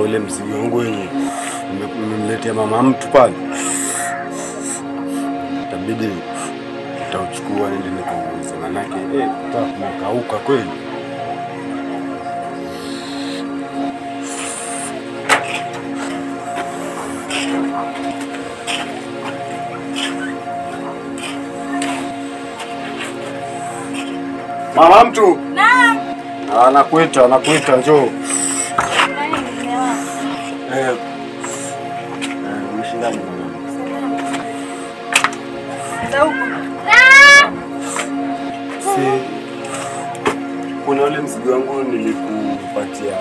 ule mzigo wangu wenye nimemletea mama mtu pale. Itabidi nitauchukua nende nikauze, manake kumekauka kweli. Mama mtu. Naam. Anakuita njoo. Umeshindani mama? Kuna ule mzigo wangu nilikupatia.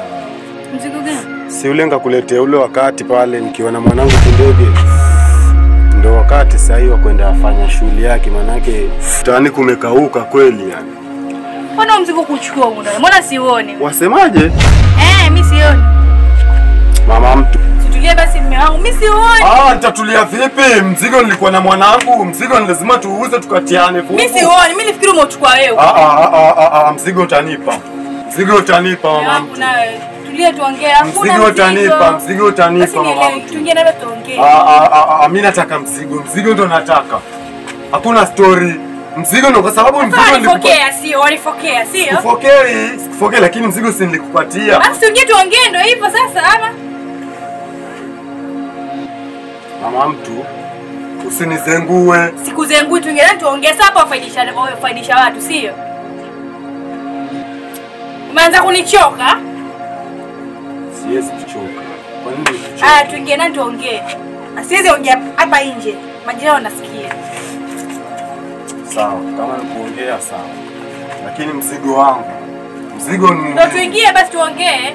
Mzigo gani? Si ule ngakuletea ule wakati pale nikiwa na mwanangu Kindege. Ndio wakati sasa hiyo kwenda afanya shughuli yake, manake tani kumekauka kweli yani. Mbona mzigo kuchukua huko ndani? Mbona sioni? Wasemaje? Mimi sioni. Mama mtu. Situlie basi mume wangu, mimi sioni. Nitatulia vipi? Mzigo nilikuwa na mwanangu, mzigo ni lazima tuuze tukatiane fuku. Mimi sioni, mimi nifikiri umechukua wewe. Mzigo utanipa. Mzigo utanipa mama mtu. Tulie tuongee. Hakuna mzigo utanipa mama mtu. Tuingie nawe tuongee. Mimi nataka mzigo ndo nataka. Hakuna story. Mzigo ndo kwa sababu mzigo nilipokea sio, walipokea sio? Sikupokea lakini mzigo si nilikupatia. Basi tuingie tuongee ndio hivyo sasa ama? Mama mtu, usinizengue. Sikuzengui, tuingie tuongee sasa hapa faidisha watu sio? Umeanza kunichoka? Siwezi kuchoka. Kwa nini kuchoka? Tuingie na tuongee. Asiweze ongea hapa nje. Majirani wanasikia. Sawa, kama nikuongea sawa. Lakini mzigo wangu. Mzigo ni ndio tuingie basi tuongee.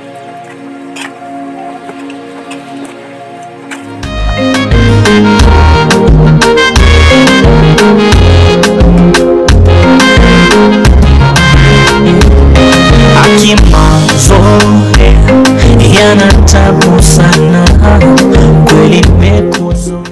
Akimazoe yana tabu sana kweli mekuzo.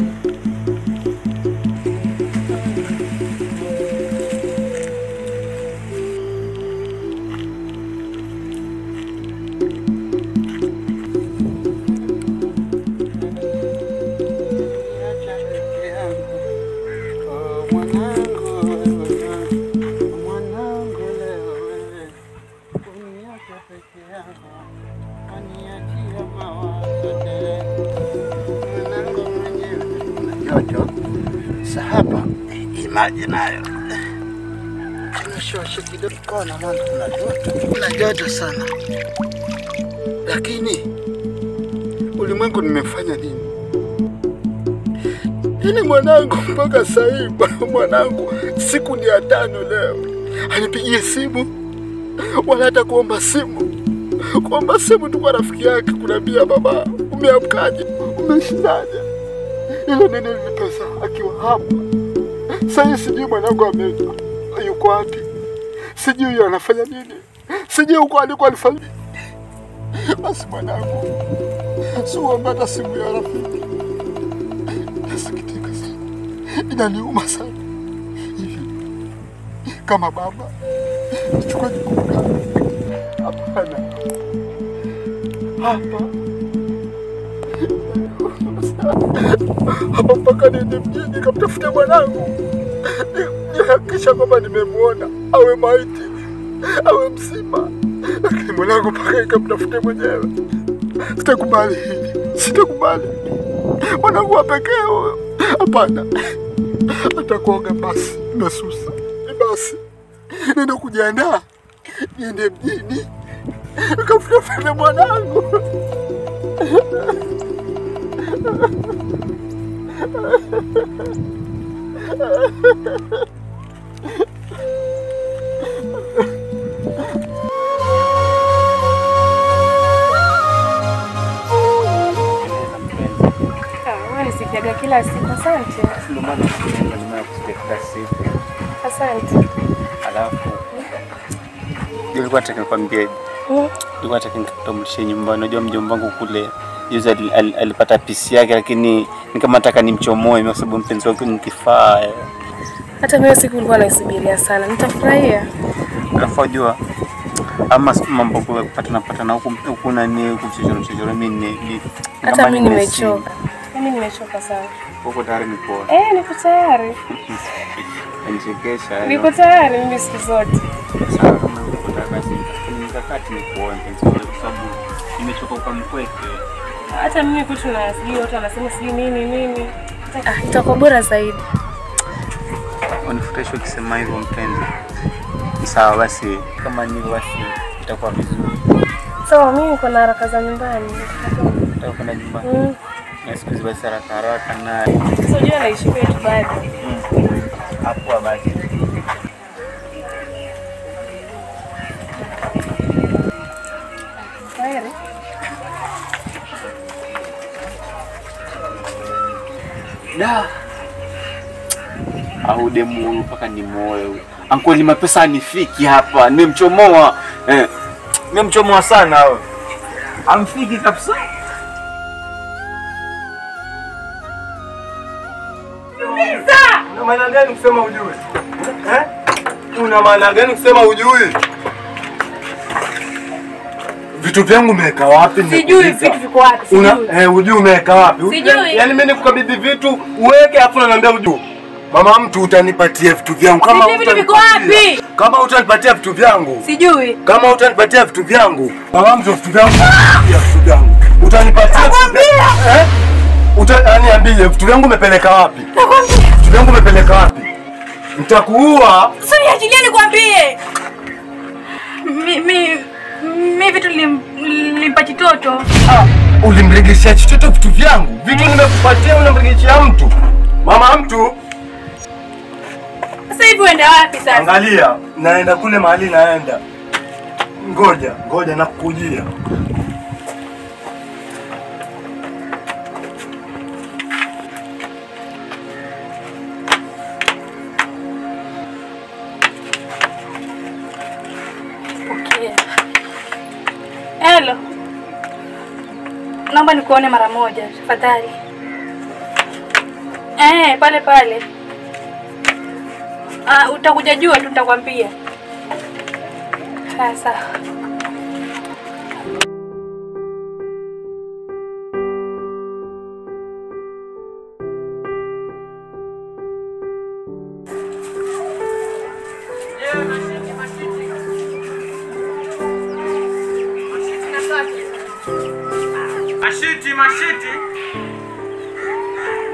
Sahaba imaji nayo tunashosha kidogo kona mwana, kuna joto sana, lakini ulimwengu nimefanya nini? Ile mwanangu mpaka sasa hivi mwanangu siku ni ya 5 leo anipigie simu wala hata kuomba simu tu kwa rafiki yake kunambia baba umeamkaje, umeshindaje. Ile nene nilipesa akiwa hapa. Sasa sijui mwanangu yuko wapi. Sijui anafanya nini. Sijui uko alikuwa alifanya. Basi mwanangu siuambata simu ya rafiki. Nasikitika sana. Inaniuma sana. Hivi kama baba chukua jukumu gani? Hapana. Hapa mpaka niende mjini kamtafuta mwanangu. Nihakikisha kwamba nimemuona, awe maiti, awe mzima. Lakini mwanangu mpaka nikamtafute mwenyewe. Sitakubali hili, sitakubali. Mwanangu wa pekee huyo. Hapana. Atakuoga basi, nasusa. Basi, nenda kujiandaa. Niende mjini. Nikamtafute mwanangu. Sikiaga kila siku. Asante. Ndio maana kusikia kila siku. Asante. Alafu nilikuwa nataka nikwambie, nilikuwa nataka nikutambulishe nyumbani. Unajua mjomba wangu kule juzi alipata PC yake, lakini nikama nataka nimchomoe kwa sababu mpenzi wangu ni kifaa. Hata mimi siku nilikuwa naisubiria sana. Nitafurahia. Alafu unajua ama mambo kwa kupatana huku nani huku chochoro mimi Hata mimi nimechoka. Mimi nimechoka sana. Uko tayari nikuone? Niko tayari. Nichekesha. Niko tayari mimi siku zote. Sawa, kama uko tayari basi nikakati nikuone kwa sababu nimechoka kwa mkweke. Hata mimi kwetu na sijui watu wanasema sijui nini. Itakuwa bora zaidi. Unifurahisha ukisema hivyo mpenzi. Sawa basi, kama ni basi itakuwa vizuri. Sawa, mimi niko na haraka za nyumbani. Nataka kwenda nyumbani. Siku hizi basi haraka na Sasa unajua naishi kwetu bado. hapo basi. Kweli? Da. Au demu mpaka ni moyo. Ankoli mapesa anifiki hapa. Nimemchomoa. Nimemchomoa sana wewe. Amfiki kabisa. Una maana gani kusema ujui? Una maana gani kusema ujui? Vitu vyangu umeweka wapi? Sijui vitu viko wapi. Sijui. Ujui umeweka wapi? Sijui. Yaani mimi nikukabidhi vitu uweke afu unaniambia ujui. Mama mtu utanipatia vitu vyangu kama Sijui vitu viko wapi? Kama utanipatia vitu vyangu. Sijui. Kama utanipatia vitu vyangu. Mama mtu vitu vyangu. Vitu vyangu. Utanipatia vitu vyangu. Utaniambia vitu vyangu umepeleka wapi? Nakwambia. Vitu vyangu umepeleka wapi? Nitakuua. Sasa niachilie nikwambie. Mimi vitu nilimpa Chitoto. Ulimregeshia Chitoto vitu vyangu? Vitu nimekupatia unamregeshia mtu? Mama mtu. Sasa hivi uenda wapi sasa? Angalia, naenda kule mahali naenda. Ngoja nakukujia. Okay. Hello. Naomba nikuone mara moja, tafadhali. Pale. Utakuja jua tu nitakwambia. Sawa.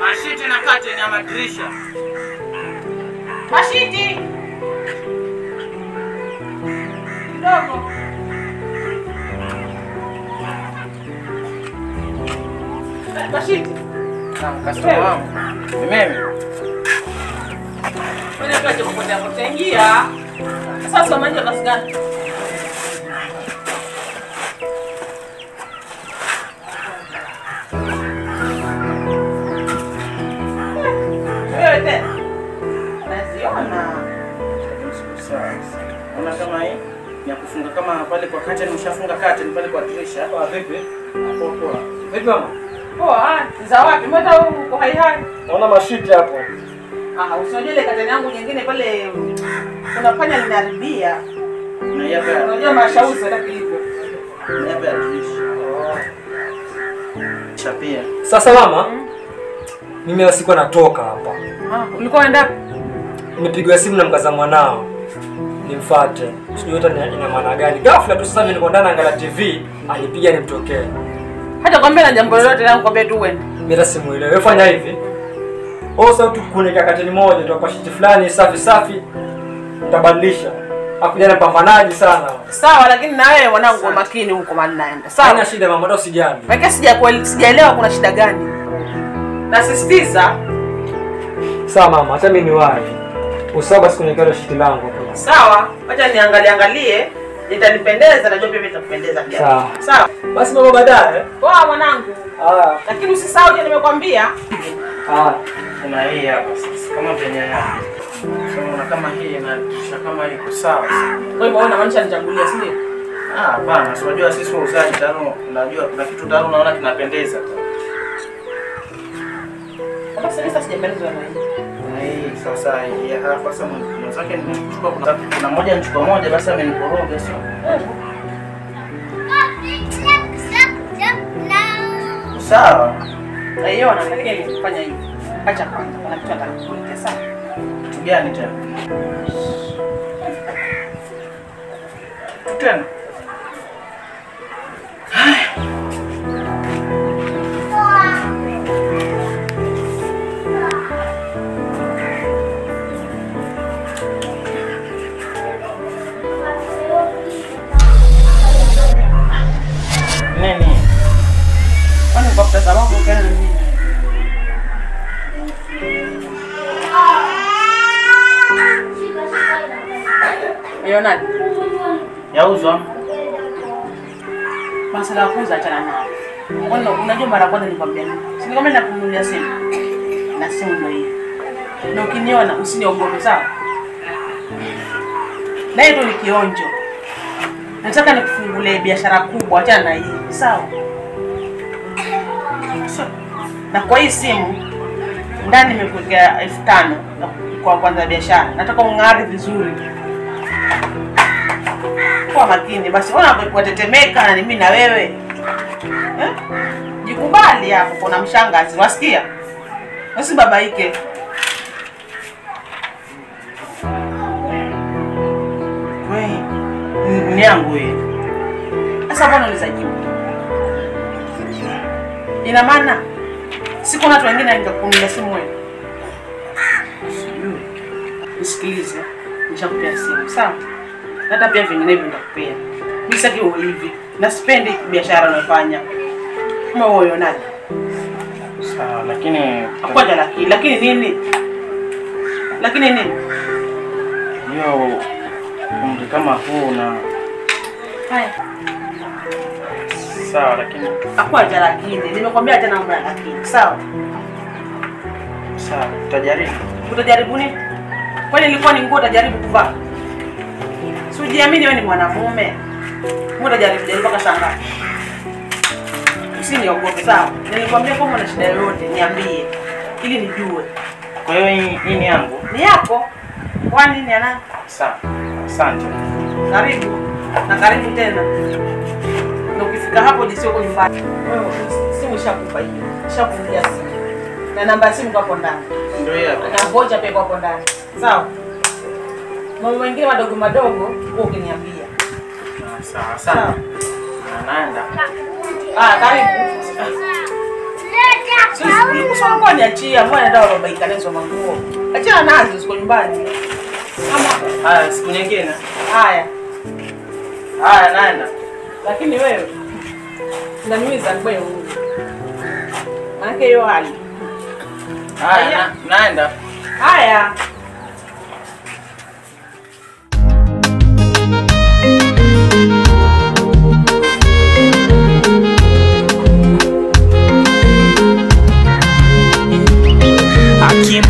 Mashiti na kati ya madirisha. Mashiti. Kidogo. Mashiti. Customer wangu. Ni mimi. Wewe kaje kupotea ingia. Sasa maji ya kasi gani? Ona kama hii ya kufunga kama pale kwa curtain nimeshafunga curtain pale kwa dirisha. Vipi? Poa. Vipi mama? Poa, za wapi? Mbona uko hai? Naona mashiti hapo. Usijue ile curtain yangu nyingine pale kuna panya linaharibia. Na hapa. Unajua mashauzi hata kilipo. Na hapa ya dirisha. Chapia. Sasa mama, mimi sikuwa natoka hapa. Ulikuwa unaenda? Nimepigwa simu na mkaza mwanao. Nimfuate. Sijui hata ina maana gani. Ghafla tu sasa niko ndani angalia TV, alipiga nimtokee. Hata kwambia na jambo lolote na kwambia tu uende. Mimi hata simuelewi. Wewe fanya hivi. Sasa tukunika kateni moja ndio kwa shiti fulani safi. Nitabadilisha. Hakuja na pambanaji sana. Sawa, lakini na wewe mwanangu makini huko mahali naenda. Sawa. Haina shida mama, hata usijali. Maana sijaelewa kuna shida gani. Nasisitiza. Sawa mama, hata mimi niwahi. Usaba siku nikalo shiti langu hapo. Sawa, acha niangalie. Itanipendeza, najua pia itakupendeza pia. Sawa. Basi mama baadaye. Poa mwanangu. Lakini usisahau je nimekwambia. Kuna hii hapa sasa. Kama penye hapa. Sasa kama hii na kisha kama iko sawa. Kwa hivyo unamaanisha nichagulie, si ndio? Hapana, si unajua sisi wauzaji tano, unajua kuna kitu tano naona kinapendeza. Kama sasa sijapendezwa na hii. Sasa hii hapa sasa mwenzake nimechukua kuna moja nichukua moja basi amenikoroga sio. Sawa. Naiona lakini fanya hivi. Acha kwanza. Kuna kitu nataka kukuletea sawa. Kitu gani tena? Tena. Nini? Kwani kwa pesa wangu kana nini? Leonard. Yauzwa. Masuala ya kuuza achana nayo. Kwani unajua mara kwanza nilikwambia nini? Si nikwambia nakununulia simu. Na simu ndio hii. Na ukiniona usiniogope sawa? Na hiyo ni kionjo. Nataka nikufungulie biashara kubwa achana na hii. Sawa? Na kwa hii simu ndani nimekuwekea 5,000 kwa kwanza biashara. Nataka ung'ari vizuri. Kwa makini basi, ona watetemeka na mimi na wewe. Jikubali hapo kuna mshangazi, wasikia? Usibabaike. Wewe ni yangu hii. Sasa mbona unizajibu? Ina maana siku na watu wengine ningekununulia simu wewe. Nisikilize, nishakupea simu, sawa? Hata pia vinginevyo nitakupea. Mimi sitaki uwe hivi. Na sipendi biashara unayofanya. Kama wewe unaje? Sawa, lakini Akwaja lakini nini? Lakini nini? hiyo umri kama huu na Haya. sawa, lakini Akwaja lakini. Nimekwambia tena mambo ya lakini, sawa? sawa, tutajaribu. Utajaribu nini? Kwani ilikuwa ni nguo utajaribu kuvaa? Si ujiamini wewe ni mwanamume. Mbona utajaribu mpaka saa ngapi? Usiniogope sawa? Nilikwambia kama una shida yoyote niambie ili nijue. Kwa hiyo hii ni yangu. Ni yako? Kwani ni ana? Sawa. Asante. Karibu. Na karibu tena. Na ukifika hapo jisio kwa nyumbani. Wewe simu ishakupa hiyo. Ishakufungia simu. Na namba ya simu hapo ndani. Ndio hiyo. Na vocha pia hapo ndani. Sawa? Mambo mengine madogo madogo wewe ukiniambia. Sawa, sawa. Naenda. Karibu. Sisi kwa niachia, mbona ndio unabaika nazo manguo. Achana nazo siko nyumbani. Haya, siku nyingine. Haya. Naenda. Lakini wewe unaniuliza kwa hiyo. Maana hiyo hali. Haya, naenda. Haya.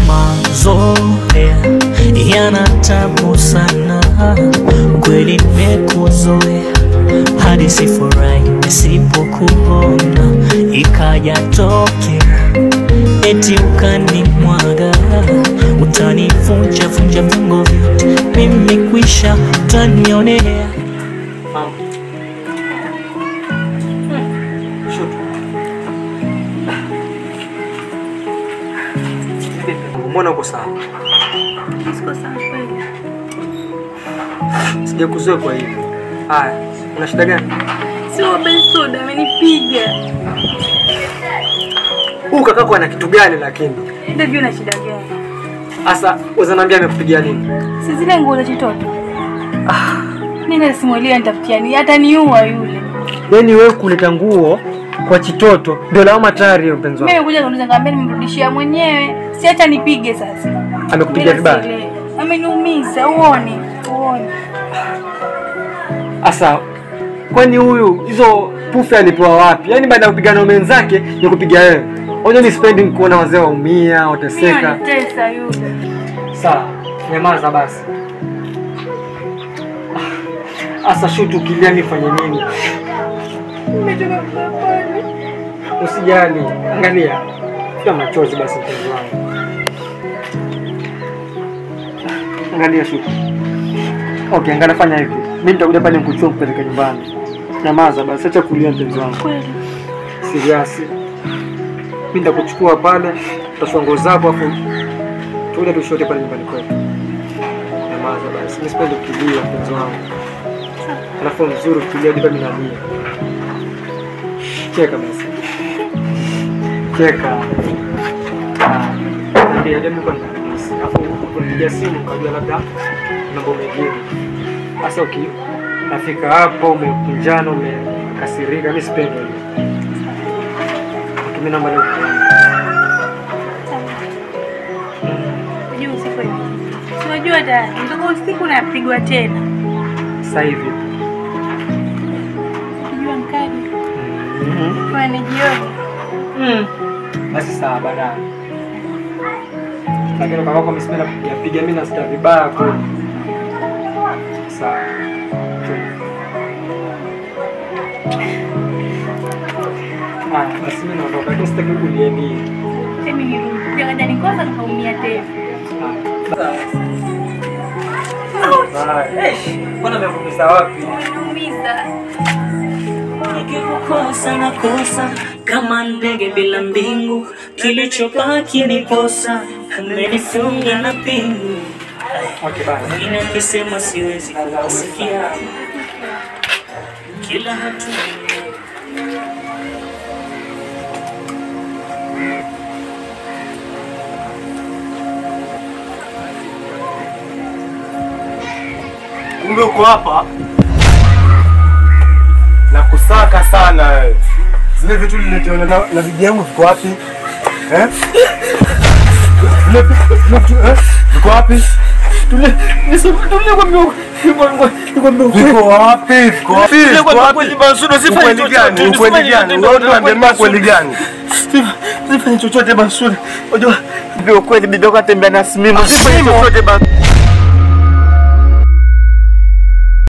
Mazoea yana tabu sana, kweli nimekuzoea hadi sifurahi nisipokuona, ikaja tokea eti ukanimwaga, utanivunja vunja viungo vyote, mimi kwisha utanionea. Mbona uko sawa? Siko sawa kweli. Sijakuzoea kwa hivi. Haya, una shida gani? Sio Bensoda amenipiga. Huyu kakako ana kitu gani lakini? Ndio una shida gani? Asa, uzaniambia amekupigia nini? Si zile nguo za kitoto. Mimi nasimulia nitafutia ni hata niua yule. Yaani wewe kuleta nguo kwa chitoto ndio lawama tayari hiyo mpenzi wangu. Mimi kuja kuuliza ngambeni nimrudishia mwenyewe. Si acha nipige sasa. Amekupiga vibaya? Ameniumiza, uone. Asa, kwani huyu hizo pufu alipewa wapi? Yaani baada ya kupigana na wenzake ni kupiga wewe. Unajua ni sipendi kuona wazee waumia, wateseka. Mimi nitesa yule. Sawa, nyamaza basi. Asa shutu kilia nifanye nini? Nimetoka kupambana. Usijali, angalia. Futa machozi basi mpenzi wangu. Angalia shutu. Okay, angalia fanya hivi. Mimi nitakuja pale nikuchukue kupeleka nyumbani. Nyamaza basi, acha kulia mpenzi wangu. Kweli. Serious. Mimi nitakuchukua pale, utachukua nguo zako afu tuje tushote pale nyumbani kwetu. Nyamaza basi. Mimi sipendi kulia mpenzi wangu. Alafu mzuri kulia hadi mimi nalia. Cheka basi. Cheka. Ndio ndio kwa afu kupiga simu kujua labda mambo mengine. Sasa nafika hapo umekunjana umekasirika, mimi sipendi. Mimi namba leo. Unajua usiku hivi. Unajua dada, ndio usiku unapigwa tena. Sasa hivi. Unajua mkali. Kwa ni jioni. Basi sawa baadaye. Lakini kama kwa msipenda kupiga mimi nasikia vibaya kwa. Sawa. Basi mimi naondoka, sitaki kulieni. Mimi nirudi. Jangan nikosa nikaumia tena. Mbona umekumiza wapi? Umeumiza. Nikikukosa na kosa kama ndege bila mbingu, kilichobaki ni kosa, umenifunga na pingu. Okay, bye. Ninakisema siwezi kusikia kila hatua. Kumbe uko hapa na kusaka sana wewe. Zile vitu niletewa na bibi yangu viko wapi? Zile vitu viko wapi? Viko wapi? Sifanye chochote Basura. Unajua bibi kweli bibi yako atembea na Simimu. Sifanye chochote Basura.